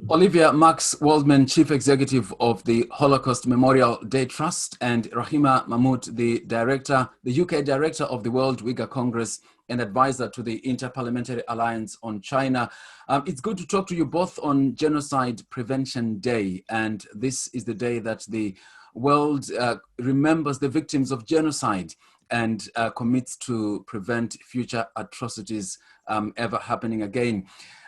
Olivia, Marks-Wolman, Chief Executive of the Holocaust Memorial Day Trust, and Rahima Mahmut, the UK Director of the World Uyghur Congress and advisor to the Interparliamentary Alliance on China. It's good to talk to you both on Genocide Prevention Day, and this is the day that the world remembers the victims of genocide and commits to prevent future atrocities ever happening again.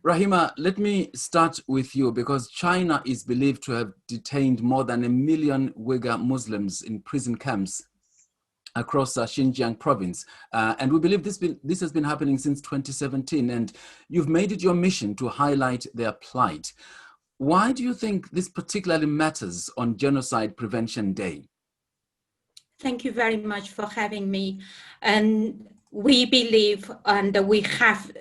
Rahima, let me start with you because China is believed to have detained more than 1 million Uyghur Muslims in prison camps across Xinjiang province. And we believe this has been happening since 2017, and you've made it your mission to highlight their plight. Why do you think this particularly matters on Genocide Prevention Day? Thank you very much for having me. And we believe and we have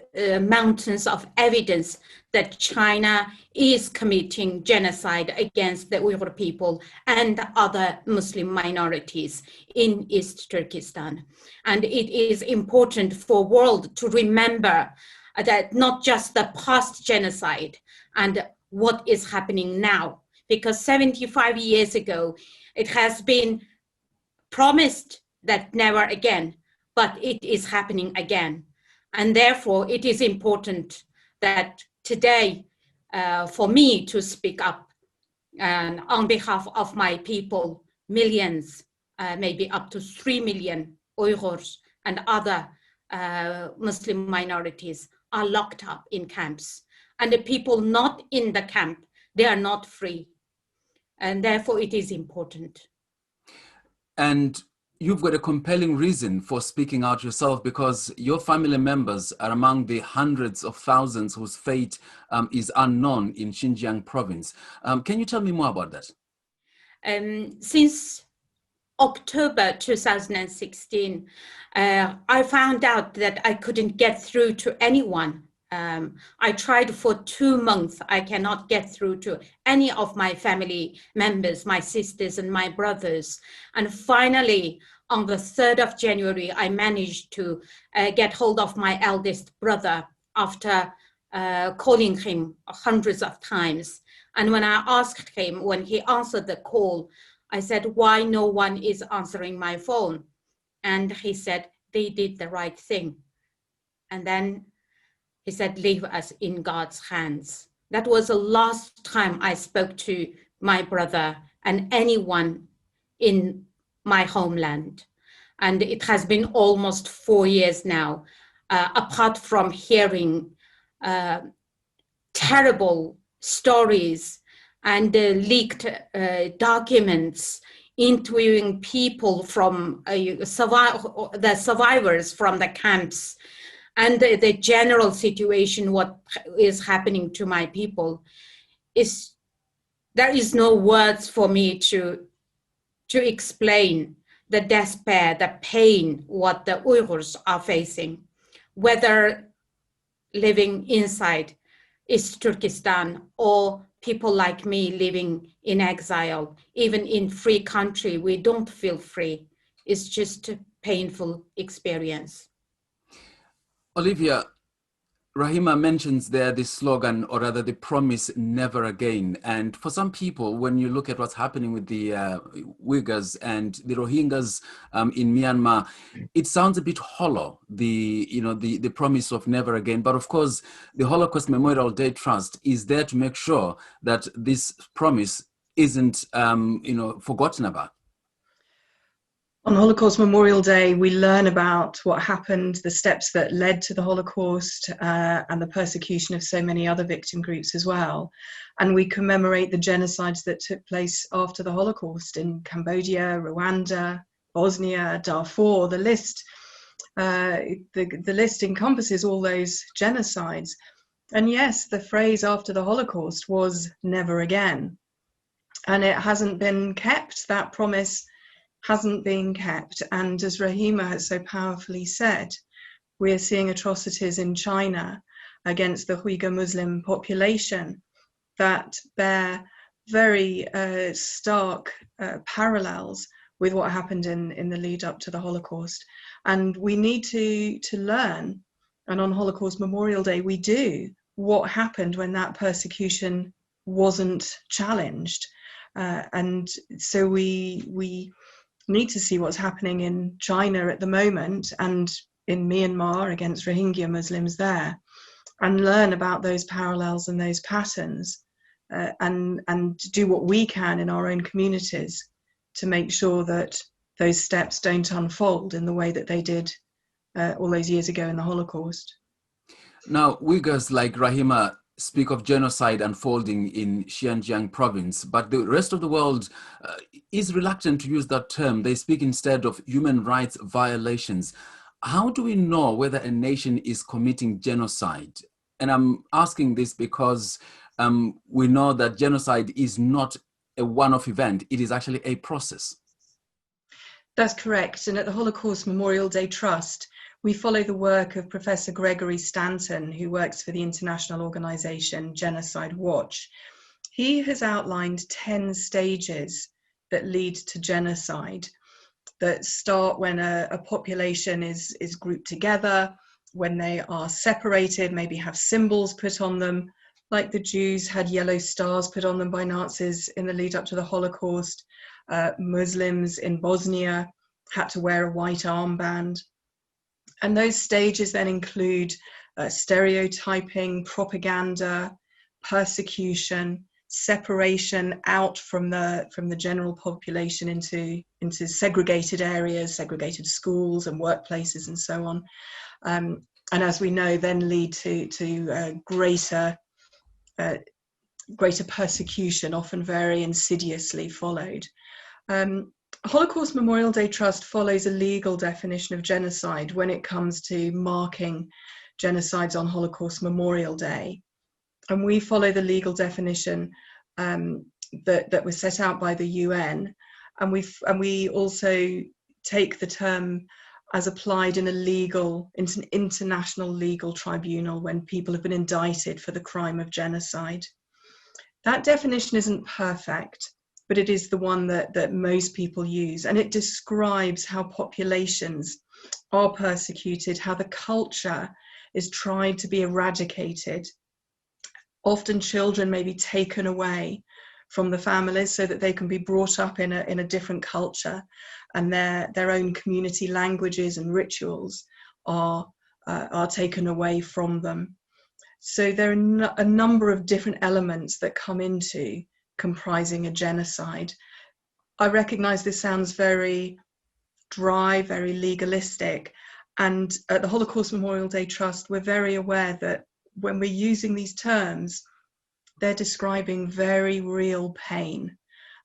mountains of evidence that China is committing genocide against the Uyghur people and other Muslim minorities in East Turkestan. And it is important for the world to remember that not just the past genocide and what is happening now, because 75 years ago, it has been promised that never again, but it is happening again. And therefore, it is important that today, for me to speak up and on behalf of my people, millions, maybe up to 3 million Uyghurs and other Muslim minorities are locked up in camps. And the people not in the camp, they are not free. And therefore, it is important. And you've got a compelling reason for speaking out yourself because your family members are among the hundreds of thousands whose fate is unknown in Xinjiang province. Can you tell me more about that? Since October 2016, I found out that I couldn't get through to anyone. I tried for 2 months. I cannot get through to any of my family members, my sisters and my brothers. And finally, on the 3rd of January, I managed to get hold of my eldest brother after calling him hundreds of times. And when I asked him, when he answered the call, I said, why no one is answering my phone? And he said, they did the right thing. And then he said, leave us in God's hands. That was the last time I spoke to my brother and anyone in my homeland. And it has been almost 4 years now, apart from hearing terrible stories and leaked documents interviewing people from the survivors from the camps and the general situation, what is happening to my people, there is no words for me to explain the despair, the pain, what the Uyghurs are facing, whether living inside East Turkestan or people like me living in exile, even in free country, we don't feel free. It's just a painful experience. Olivia, Rahima mentions there the slogan, or rather the promise, never again. And for some people, when you look at what's happening with the Uyghurs and the Rohingyas in Myanmar, it sounds a bit hollow, the promise of never again. But of course, the Holocaust Memorial Day Trust is there to make sure that this promise isn't forgotten about. On Holocaust Memorial Day, we learn about what happened, the steps that led to the Holocaust and the persecution of so many other victim groups as well. And we commemorate the genocides that took place after the Holocaust in Cambodia, Rwanda, Bosnia, Darfur. The list encompasses all those genocides. And yes, the phrase after the Holocaust was never again. And it hasn't been kept. That promise hasn't been kept. And as Rahima has so powerfully said, we are seeing atrocities in China against the Uyghur Muslim population that bear very stark parallels with what happened in the lead up to the Holocaust. And we need to learn, and on Holocaust Memorial Day we do, what happened when that persecution wasn't challenged. And so we need to see what's happening in China at the moment and in Myanmar against Rohingya Muslims there, and learn about those parallels and those patterns, and do what we can in our own communities to make sure that those steps don't unfold in the way that they did all those years ago in the Holocaust. Now, Uyghurs like Rahima speak of genocide unfolding in Xinjiang province, but the rest of the world is reluctant to use that term. They speak instead of human rights violations. How do we know whether a nation is committing genocide? And I'm asking this because we know that genocide is not a one-off event. It is actually a process. That's correct. And at the Holocaust Memorial Day Trust, we follow the work of Professor Gregory Stanton, who works for the international organization Genocide Watch. He has outlined 10 stages that lead to genocide, that start when a population is grouped together, when they are separated, maybe have symbols put on them, like the Jews had yellow stars put on them by Nazis in the lead up to the Holocaust. Muslims in Bosnia had to wear a white armband. And those stages then include stereotyping, propaganda, persecution, separation out from the general population into segregated areas, segregated schools and workplaces and so on. And as we know, then lead to greater persecution, often very insidiously followed. Holocaust Memorial Day Trust follows a legal definition of genocide when it comes to marking genocides on Holocaust Memorial Day. And we follow the legal definition that was set out by the UN. And we also take the term as applied in an international legal tribunal when people have been indicted for the crime of genocide. That definition isn't perfect, but it is the one that most people use, and it describes how populations are persecuted, how the culture is tried to be eradicated. Often children may be taken away from the families so that they can be brought up in a different culture, and their own community languages and rituals are taken away from them. So there are a number of different elements that come into comprising a genocide. I recognize this sounds very dry, very legalistic, and at the Holocaust Memorial Day Trust, we're very aware that when we're using these terms, they're describing very real pain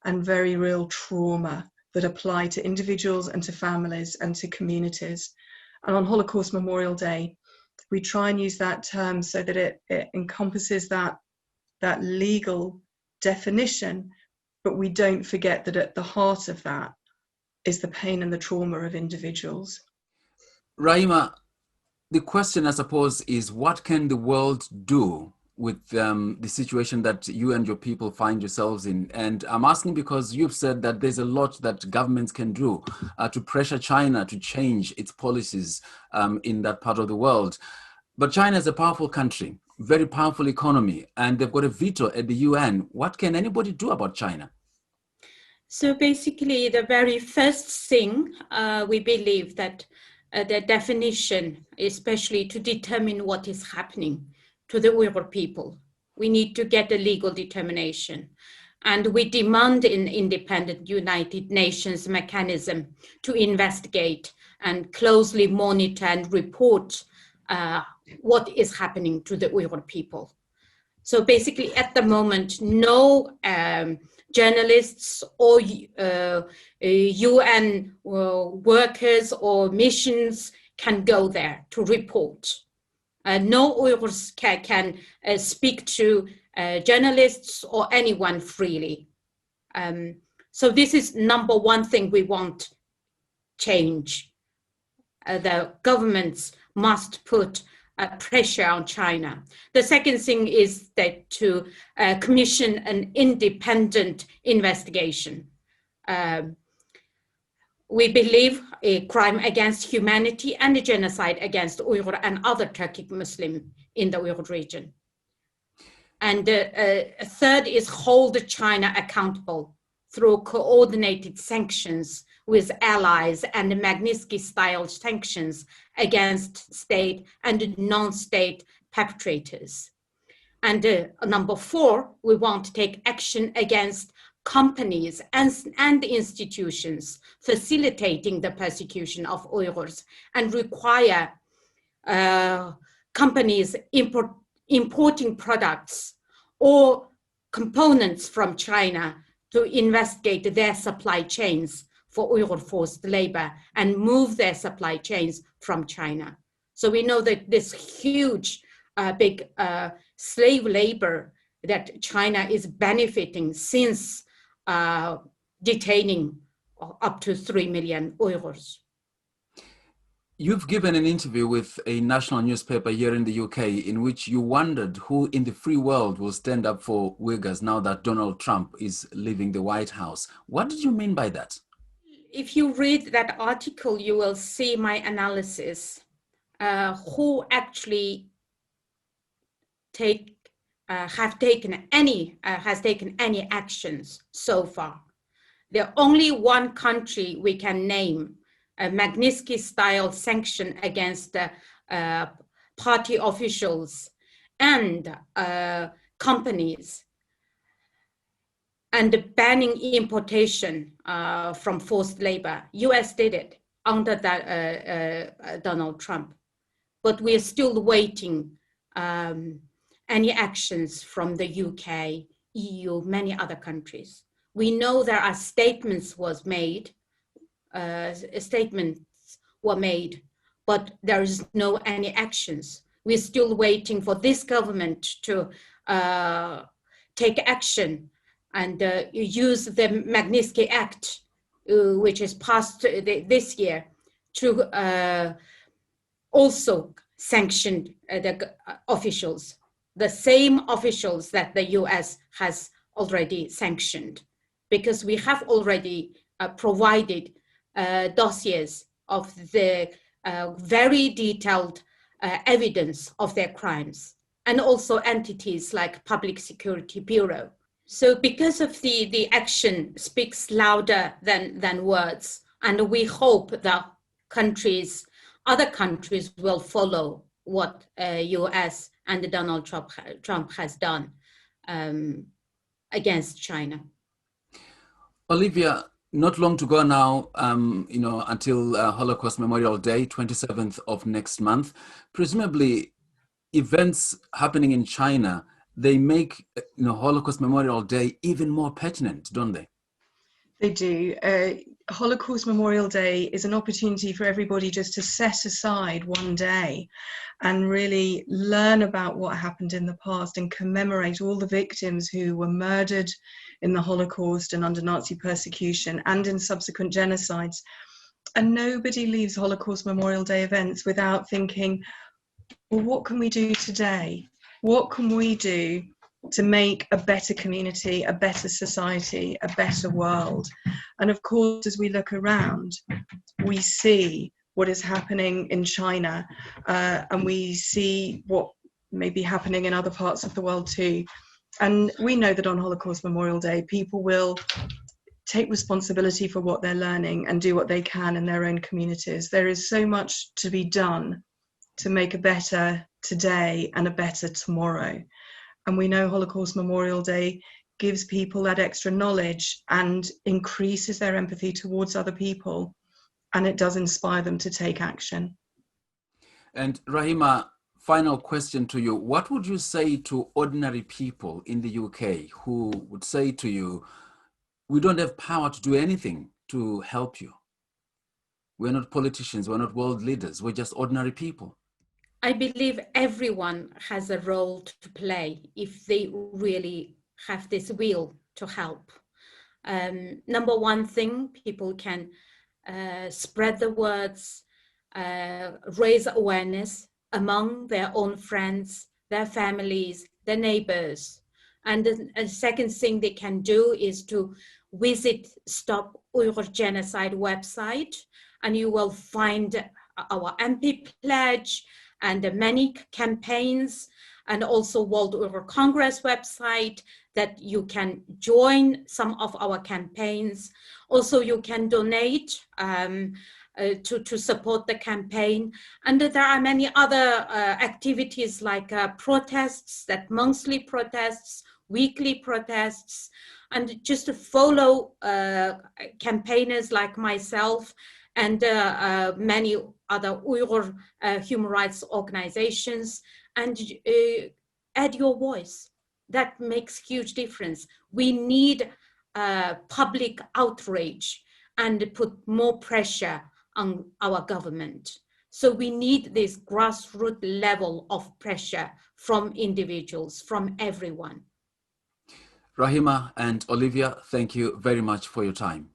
and very real trauma that apply to individuals and to families and to communities. And on Holocaust Memorial Day, we try and use that term so that it encompasses that legal definition, but we don't forget that at the heart of that is the pain and the trauma of individuals. Rahima, the question, I suppose, is what can the world do with the situation that you and your people find yourselves in? And I'm asking because you've said that there's a lot that governments can do to pressure China to change its policies in that part of the world. But China is a powerful country, very powerful economy, and they've got a veto at the UN. What can anybody do about China? So basically, the very first thing we believe that the definition, especially to determine what is happening to the Uyghur people, we need to get a legal determination. And we demand an independent United Nations mechanism to investigate and closely monitor and report what is happening to the Uyghur people. So basically, at the moment, no journalists or UN workers or missions can go there to report. No Uyghurs can speak to journalists or anyone freely. So this is number one thing we want change. The governments must put pressure on China. The second thing is that to commission an independent investigation. We believe a crime against humanity and a genocide against Uyghur and other Turkic Muslim in the Uyghur region. And third is hold China accountable through coordinated sanctions with allies and Magnitsky-style sanctions against state and non-state perpetrators. And number four, we want to take action against companies and institutions facilitating the persecution of Uyghurs and require companies importing products or components from China to investigate their supply chains for Uyghur forced labor and move their supply chains from China. So we know that this huge, big slave labor that China is benefiting since detaining up to 3 million Uyghurs. You've given an interview with a national newspaper here in the UK in which you wondered who in the free world will stand up for Uyghurs now that Donald Trump is leaving the White House. What did you mean by that? If you read that article, you will see my analysis. Who actually has taken any actions so far? There's only one country we can name a Magnitsky-style sanction against party officials and companies, and banning importation from forced labor. US did it under Donald Trump, but we are still waiting any actions from the UK, EU, many other countries. We know there are statements were made, but there is no any actions. We're still waiting for this government to take action and use the Magnitsky Act, which is passed this year, to also sanction the officials, the same officials that the US has already sanctioned, because we have already provided dossiers of the very detailed evidence of their crimes, and also entities like Public Security Bureau. So because of the action speaks louder than words, and we hope that other countries will follow what US and Donald Trump has done against China. Olivia, not long to go now, until Holocaust Memorial Day, 27th of next month. Presumably, events happening in China, they make Holocaust Memorial Day even more pertinent, don't they? They do. Holocaust Memorial Day is an opportunity for everybody just to set aside one day and really learn about what happened in the past and commemorate all the victims who were murdered in the Holocaust and under Nazi persecution and in subsequent genocides. And nobody leaves Holocaust Memorial Day events without thinking, well, what can we do today? What can we do to make a better community, a better society, a better world? And of course, as we look around, we see what is happening in China, and we see what may be happening in other parts of the world too. And we know that on Holocaust Memorial Day, people will take responsibility for what they're learning and do what they can in their own communities. There is so much to be done to make a better today and a better tomorrow. And we know Holocaust Memorial Day gives people that extra knowledge and increases their empathy towards other people. And it does inspire them to take action. And Rahima, final question to you. What would you say to ordinary people in the UK who would say to you, we don't have power to do anything to help you? We're not politicians, we're not world leaders, we're just ordinary people. I believe everyone has a role to play if they really have this will to help. Number one thing, people can spread the words, raise awareness among their own friends, their families, their neighbors. And the second thing they can do is to visit Stop Uyghur Genocide website, and you will find our MP pledge and many campaigns and also World Uyghur Congress website that you can join some of our campaigns. Also, you can donate to support the campaign. And there are many other activities like protests, that monthly protests, weekly protests, and just to follow campaigners like myself and many other Uyghur human rights organizations, and add your voice. That makes huge difference. We need public outrage and put more pressure on our government. So we need this grassroots level of pressure from individuals, from everyone. Rahima and Olivia, thank you very much for your time.